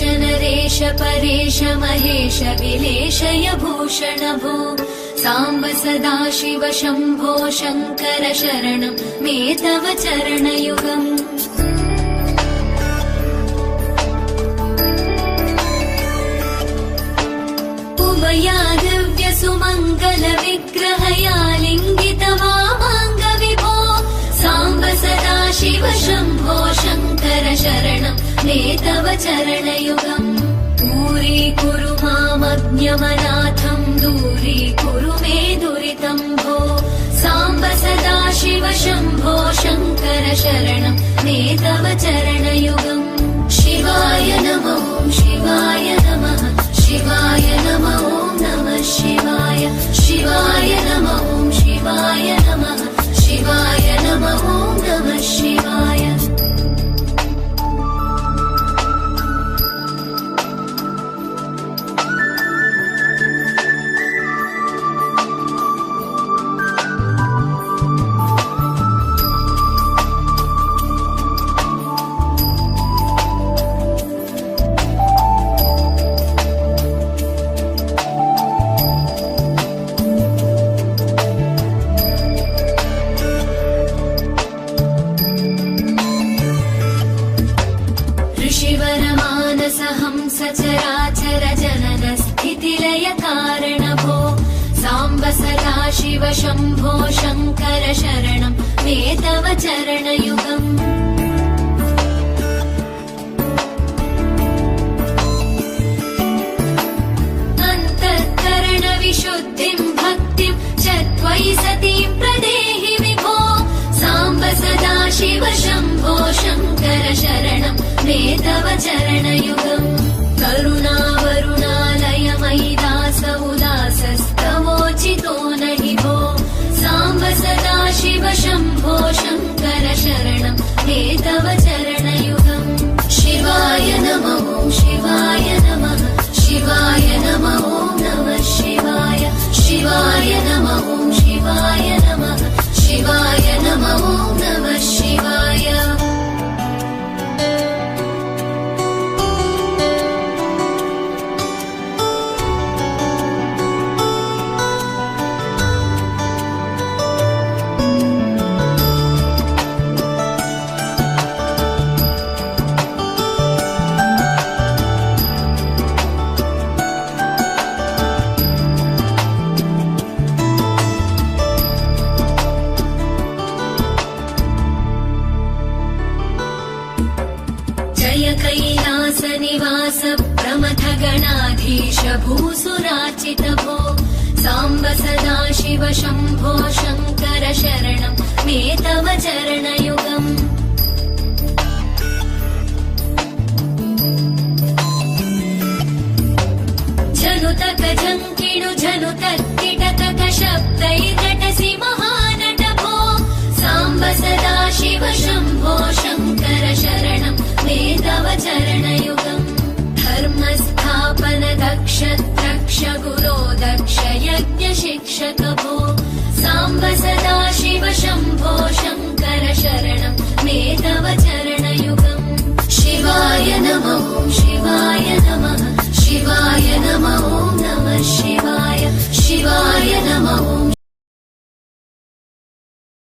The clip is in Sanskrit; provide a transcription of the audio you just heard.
नरेश परेश महेश विलेशय भूषण भो साम्ब सदाशिव शम्भो शङ्कर शरणं मे तव चरणयुगम् उमया दिव्य सुमङ्गल विग्रहया लिङ्गित वामाङ्ग विभो साम्ब सदाशिव शम्भो शङ्कर शरणं मे तव चरणयुगम् दूरीकुरु मामज्ञमनाथं दूरीकुरु मे दुरितं भो साम्ब सदाशिव शम्भो शङ्कर शरणं मे तव चरणयुगम् शिवाय नमो शिवाय नमः शिवाय नमो नमः शिवाय शिवाय नमो शिवाय नमः शिवाय नमो नमः शिवाय सचराचर जनन स्थितिलय कारण भो साम्ब सदाशिव शम्भो शङ्कर शरणं मे तव चरणयुगम् अन्तःकरण विशुद्धिं भक्तिं च त्वयि सतीं प्रदेहि विभो साम्ब सदाशिव शम्भो शङ्कर शरणं मे तव चरणयुगम् करुणावरुणालय मयि दास उदासस्तवोचितो नहि भो साम्ब सदाशिव शम्भो शङ्कर शरणं मे तव चरणयुगम् शिवाय नमो शिवाय नमः शिवाय नमो नमः शिवाय शिवाय नमो शिवाय नमः शिवाय नमो नमः शिवाय कैलास निवास प्रमथ गणाधीश भूसुराचित भो साम्ब सदाशिव शम्भो शङ्कर शरणं मे तव चरणयुगम् जनुतक जङ्किणु जनुतत्किटतक शब्दैर्नटसि महानट भो साम्ब सदाशिव शम्भो शङ्कर शरणं मे तव चरणयुगम् धर्मस्थापन दक्ष द्रक्ष गुरो दक्ष यज्ञ शिक्षक भो साम्ब सदाशिव शम्भो